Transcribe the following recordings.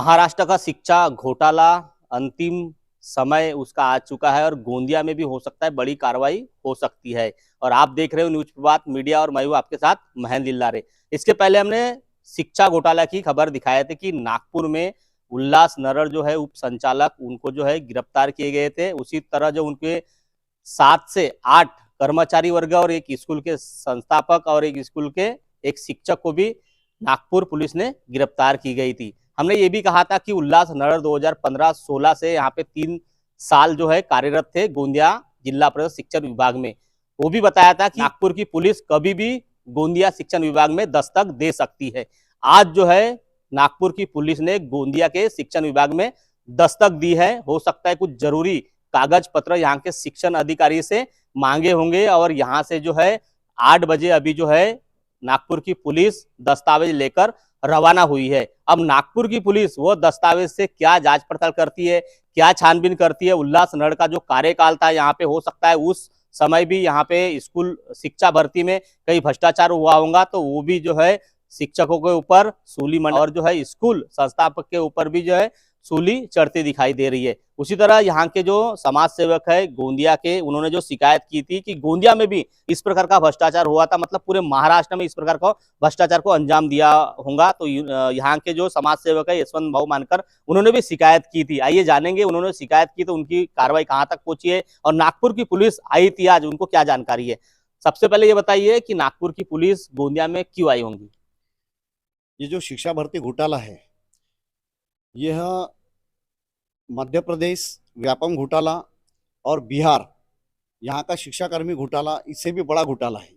महाराष्ट्र का शिक्षा घोटाला अंतिम समय उसका आ चुका है और गोंदिया में भी हो सकता है बड़ी कार्रवाई हो सकती है। और आप देख रहे हो न्यूज प्रभात मीडिया और मैं हूं आपके साथ महेंद्र लिल्लारे। इसके पहले हमने शिक्षा घोटाला की खबर दिखाए थे कि नागपुर में उल्लास नरर जो है उप संचालक उनको जो है गिरफ्तार किए गए थे। उसी तरह जो उनके 7 से 8 कर्मचारी वर्ग और एक स्कूल के संस्थापक और एक स्कूल के एक शिक्षक को भी नागपुर पुलिस ने गिरफ्तार की गई थी। हमने ये भी कहा था कि उल्लास नरर 2015-16 से यहाँ पे 3 साल जो है कार्यरत थे गोंदिया जिला परिषद शिक्षण विभाग में। वो भी बताया था कि नागपुर की पुलिस कभी भी गोंदिया शिक्षण विभाग में दस्तक दे सकती है। आज जो है नागपुर की पुलिस ने गोंदिया के शिक्षण विभाग में दस्तक दी है। हो सकता है कुछ जरूरी कागज पत्र यहाँ के शिक्षण अधिकारी से मांगे होंगे और यहाँ से जो है 8 बजे अभी जो है नागपुर की पुलिस दस्तावेज लेकर रवाना हुई है। अब नागपुर की पुलिस वो दस्तावेज से क्या जांच पड़ताल करती है, क्या छानबीन करती है। उल्लास नरर का जो कार्यकाल था यहाँ पे, हो सकता है उस समय भी यहाँ पे स्कूल शिक्षा भर्ती में कई भ्रष्टाचार हुआ होगा, तो वो भी जो है शिक्षकों के ऊपर सूली मंड और जो है स्कूल संस्थापक के ऊपर भी जो है सूली चढ़ती दिखाई दे रही है। उसी तरह यहाँ के जो समाज सेवक है गोंदिया के, उन्होंने जो शिकायत की थी कि गोंदिया में भी इस प्रकार का भ्रष्टाचार हुआ था, मतलब पूरे महाराष्ट्र में इस प्रकार का भ्रष्टाचार को अंजाम दिया होगा। तो यहाँ के जो समाज सेवक है यशवंत भाऊ मानकर, उन्होंने भी शिकायत की थी। आइए जानेंगे उन्होंने शिकायत की तो उनकी कार्रवाई कहाँ तक पहुंची है और नागपुर की पुलिस आई थी आज, उनको क्या जानकारी है। सबसे पहले ये बताइए कि नागपुर की पुलिस गोंदिया में क्यों आई होंगी। ये जो शिक्षा भर्ती घोटाला है, यह मध्य प्रदेश व्यापम घोटाला और बिहार यहाँ का शिक्षाकर्मी घोटाला इससे भी बड़ा घोटाला है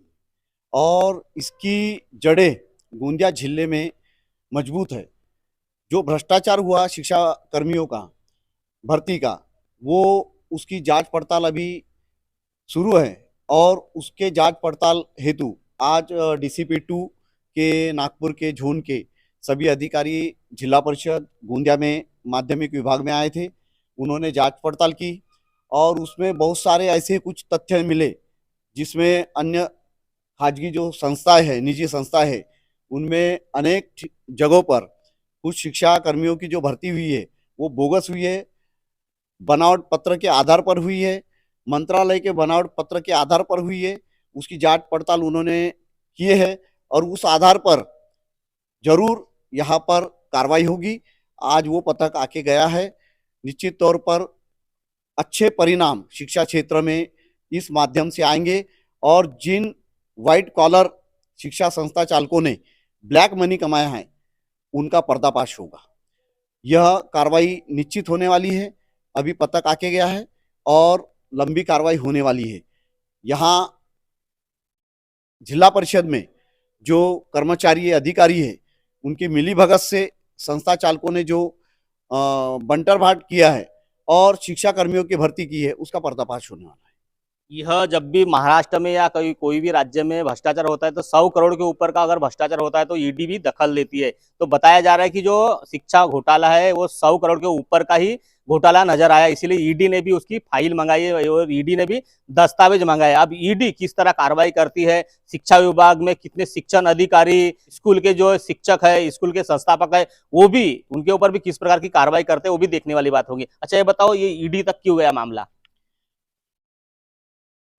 और इसकी जड़ें गोंदिया जिले में मजबूत है। जो भ्रष्टाचार हुआ शिक्षा कर्मियों का भर्ती का, वो उसकी जांच पड़ताल अभी शुरू है और उसके जांच पड़ताल हेतु आज DCP-2 के नागपुर के जोन के सभी अधिकारी जिला परिषद गोंदिया में माध्यमिक विभाग में आए थे। उन्होंने जांच पड़ताल की और उसमें बहुत सारे ऐसे कुछ तथ्य मिले जिसमें अन्य खाजगी जो संस्थाएं है, निजी संस्थाएं है, उनमें अनेक जगहों पर कुछ शिक्षा कर्मियों की जो भर्ती हुई है वो बोगस हुई है, बनावट पत्र के आधार पर हुई है, मंत्रालय के बनावट पत्र के आधार पर हुई है। उसकी जांच पड़ताल उन्होंने किए है और उस आधार पर जरूर यहाँ पर कार्रवाई होगी। आज वो पथक आके गया है। निश्चित तौर पर अच्छे परिणाम शिक्षा क्षेत्र में इस माध्यम से आएंगे और जिन व्हाइट कॉलर शिक्षा संस्था चालकों ने ब्लैक मनी कमाया है उनका पर्दाफाश होगा। यह कार्रवाई निश्चित होने वाली है। अभी पथक आके गया है और लंबी कार्रवाई होने वाली है। यहाँ जिला परिषद में जो कर्मचारी अधिकारी है उनकी मिलीभगत से संस्था चालकों ने जो बंटरभाट किया है और शिक्षा कर्मियों की भर्ती की है, उसका पर्दाफाश होने वाला है। यह जब भी महाराष्ट्र में या कोई भी राज्य में भ्रष्टाचार होता है तो 100 करोड़ के ऊपर का अगर भ्रष्टाचार होता है तो ईडी भी दखल लेती है। तो बताया जा रहा है कि जो शिक्षा घोटाला है वो 100 करोड़ के ऊपर का ही घोटाला नजर आया, इसीलिए ईडी ने भी उसकी फाइल मंगाई है और ईडी ने भी दस्तावेज मंगाए। अब ईडी किस तरह कार्रवाई करती है, शिक्षा विभाग में कितने शिक्षण अधिकारी, स्कूल के जो शिक्षक है, स्कूल के संस्थापक है, वो भी उनके ऊपर भी किस प्रकार की कार्रवाई करते हैं, वो भी देखने वाली बात होगी। अच्छा ये बताओ, ये ईडी तक क्यों गया मामला।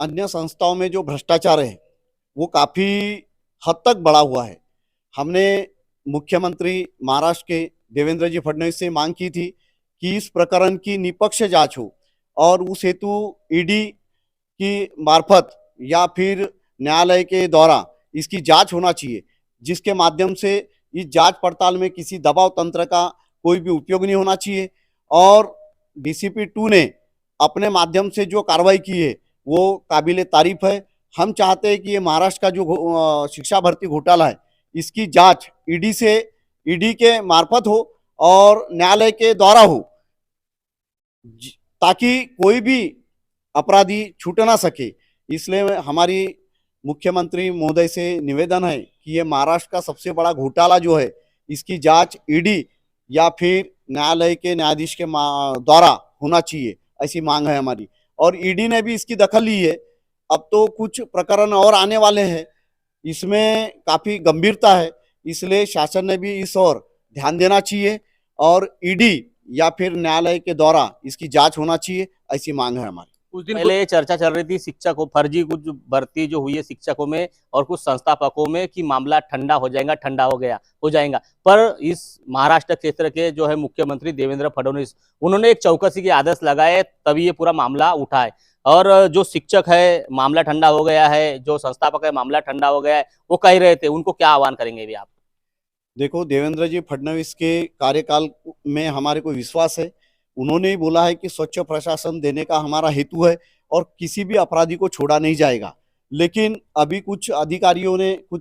अन्य संस्थाओं में जो भ्रष्टाचार है वो काफी हद तक बढ़ा हुआ है। हमने मुख्यमंत्री महाराष्ट्र के देवेंद्र जी फडणवीस से मांग की थी कि इस प्रकरण की निष्पक्ष जांच हो और उस हेतु ईडी की मार्फत या फिर न्यायालय के द्वारा इसकी जांच होना चाहिए, जिसके माध्यम से इस जांच पड़ताल में किसी दबाव तंत्र का कोई भी उपयोग नहीं होना चाहिए। और DCP-2 ने अपने माध्यम से जो कार्रवाई की है वो काबिले तारीफ है। हम चाहते हैं कि ये महाराष्ट्र का जो शिक्षा भर्ती घोटाला है इसकी जांच ईडी के मार्फत हो और न्यायालय के द्वारा हो, ताकि कोई भी अपराधी छूट ना सके। इसलिए हमारी मुख्यमंत्री महोदय से निवेदन है कि ये महाराष्ट्र का सबसे बड़ा घोटाला जो है इसकी जांच ईडी या फिर न्यायालय के न्यायाधीश के द्वारा होना चाहिए, ऐसी मांग है हमारी। और ईडी ने भी इसकी दखल ली है। अब तो कुछ प्रकरण और आने वाले हैं, इसमें काफी गंभीरता है, इसलिए शासन ने भी इस ओर ध्यान देना चाहिए और ईडी या फिर न्यायालय के द्वारा इसकी जांच होना चाहिए, ऐसी मांग है हमारी। कुछ दिन पहले चर्चा चल रही थी शिक्षकों फर्जी कुछ भर्ती जो हुई है शिक्षकों में और कुछ संस्थापकों में कि मामला ठंडा हो जाएगा, पर इस महाराष्ट्र क्षेत्र के जो है मुख्यमंत्री देवेंद्र फडणवीस उन्होंने एक चौकसी के आदेश लगाए, तभी ये पूरा मामला उठा है। और जो शिक्षक है मामला ठंडा हो गया है, जो संस्थापक है मामला ठंडा हो गया है, वो कह रहे थे, उनको क्या आह्वान करेंगे भी आप? देखो, देवेंद्र जी फडणवीस के कार्यकाल में हमारे को विश्वास है। उन्होंने ही बोला है कि स्वच्छ प्रशासन देने का हमारा हेतु है और किसी भी अपराधी को छोड़ा नहीं जाएगा। लेकिन अभी कुछ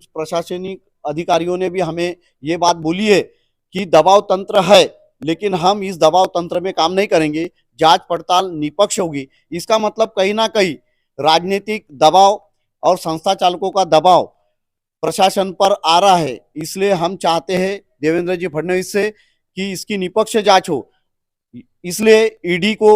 प्रशासनिक अधिकारियों ने भी हमें ये बात बोली है कि दबाव तंत्र है, लेकिन हम इस दबाव तंत्र में काम नहीं करेंगे, जांच पड़ताल निष्पक्ष होगी। इसका मतलब कहीं ना कहीं राजनीतिक दबाव और संस्था चालकों का दबाव प्रशासन पर आ रहा है। इसलिए हम चाहते हैं देवेंद्र जी फडणवीस से कि इसकी निष्पक्ष जांच हो। इसलिए ईडी को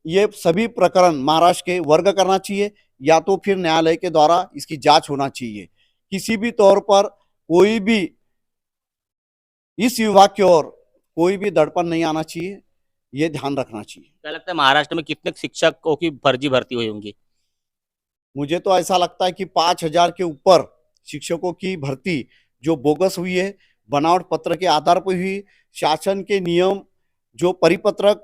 ये सभी प्रकरण महाराष्ट्र के वर्ग करना चाहिए या तो फिर न्यायालय के द्वारा इसकी जांच होना चाहिए। किसी भी तौर पर कोई भी इस विभाग की ओर कोई भी दड़पण नहीं आना चाहिए, ये ध्यान रखना चाहिए। क्या लगता है महाराष्ट्र में कितने शिक्षकों की फर्जी भर्ती हुई होंगी? मुझे तो ऐसा लगता है कि 5,000 के ऊपर शिक्षकों की भर्ती जो बोगस हुई है, बनावट पत्र के आधार पर हुई। शासन के नियम जो परिपत्रक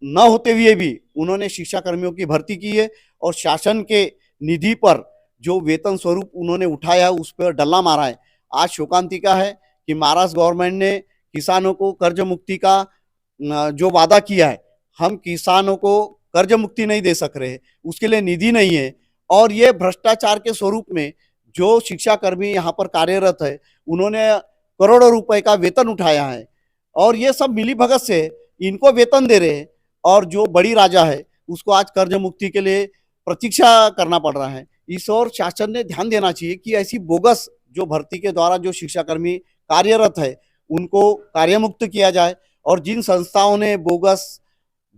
न होते हुए भी उन्होंने शिक्षा कर्मियों की भर्ती की है और शासन के निधि पर जो वेतन स्वरूप उन्होंने उठाया उस पर डल्ला मारा है। आज शोकांतिका है कि महाराष्ट्र गवर्नमेंट ने किसानों को कर्ज मुक्ति का जो वादा किया है, हम किसानों को कर्ज मुक्ति नहीं दे सक रहे, उसके लिए निधि नहीं है। और ये भ्रष्टाचार के स्वरूप में जो शिक्षा कर्मी यहाँ पर कार्यरत है, उन्होंने करोड़ों रुपए का वेतन उठाया है और ये सब मिली भगत से इनको वेतन दे रहे हैं। और जो बड़ी राजा है उसको आज कर्ज मुक्ति के लिए प्रतीक्षा करना पड़ रहा है। इस ओर शासन ने ध्यान देना चाहिए कि ऐसी बोगस जो भर्ती के द्वारा जो शिक्षाकर्मी कार्यरत है उनको कार्यमुक्त किया जाए और जिन संस्थाओं ने बोगस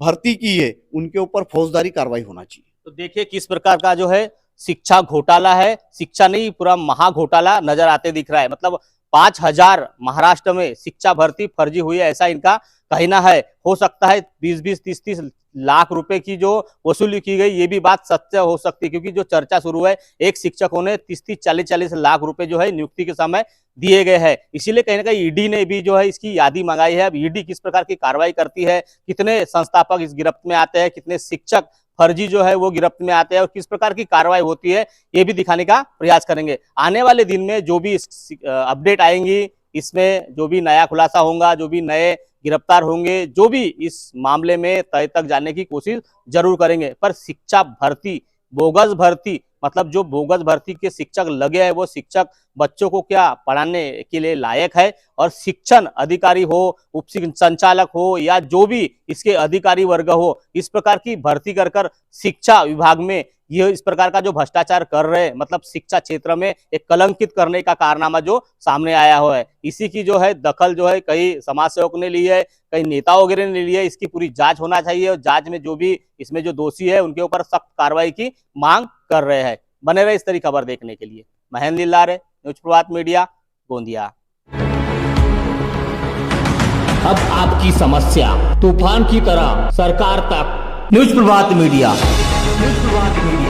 भर्ती की है उनके ऊपर फौजदारी कार्रवाई होना चाहिए। तो देखिए किस प्रकार का जो है शिक्षा घोटाला है, शिक्षा नहीं पूरा महा घोटाला नजर आते दिख रहा है। मतलब 5,000 महाराष्ट्र में शिक्षा भर्ती फर्जी हुई है, ऐसा इनका कहना है। हो सकता है 20-20, 30-30 लाख रुपए की जो वसूली की गई, ये भी बात सत्य हो सकती है, क्योंकि जो चर्चा शुरू है एक शिक्षकों ने 30-30, 40-40 लाख रुपए जो है नियुक्ति के समय दिए गए हैं। इसीलिए कहीं ना कहीं ईडी ने भी जो है इसकी यादी मंगाई है। अब ईडी किस प्रकार की कार्रवाई करती है, कितने संस्थापक इस गिरफ्त में आते हैं, कितने शिक्षक फर्जी जो है वो गिरफ्त में आते हैं और किस प्रकार की कार्रवाई होती है, ये भी दिखाने का प्रयास करेंगे। आने वाले दिन में जो भी अपडेट आएंगी, इसमें जो भी नया खुलासा होगा, जो भी नए गिरफ्तार होंगे, जो भी इस मामले में तय तक जाने की कोशिश जरूर करेंगे। पर शिक्षा भर्ती, बोगस भर्ती, मतलब जो बोगस भर्ती के शिक्षक लगे हैं वो शिक्षक बच्चों को क्या पढ़ाने के लिए लायक है? और शिक्षण अधिकारी हो, उप संचालक हो या जो भी इसके अधिकारी वर्ग हो, इस प्रकार की भर्ती कर शिक्षा विभाग में ये इस प्रकार का जो भ्रष्टाचार कर रहे हैं, मतलब शिक्षा क्षेत्र में एक कलंकित करने का कारनामा जो सामने आया हुआ है, इसी की जो है दखल जो है कई समाज सेवक ने ली है, कई नेता वगैरह ने ली है। इसकी पूरी जांच होना चाहिए और जांच में जो भी इसमें जो दोषी है उनके ऊपर सख्त कार्रवाई की मांग कर रहे हैं। बने रहे इस तरह खबर देखने के लिए। महेंद्र लिल्लारे, न्यूज प्रभात मीडिया, गोंदिया। अब आपकी समस्या तूफान की तरह सरकार तक। न्यूज प्रभात मीडिया, न्यूज प्रभात मीडिया।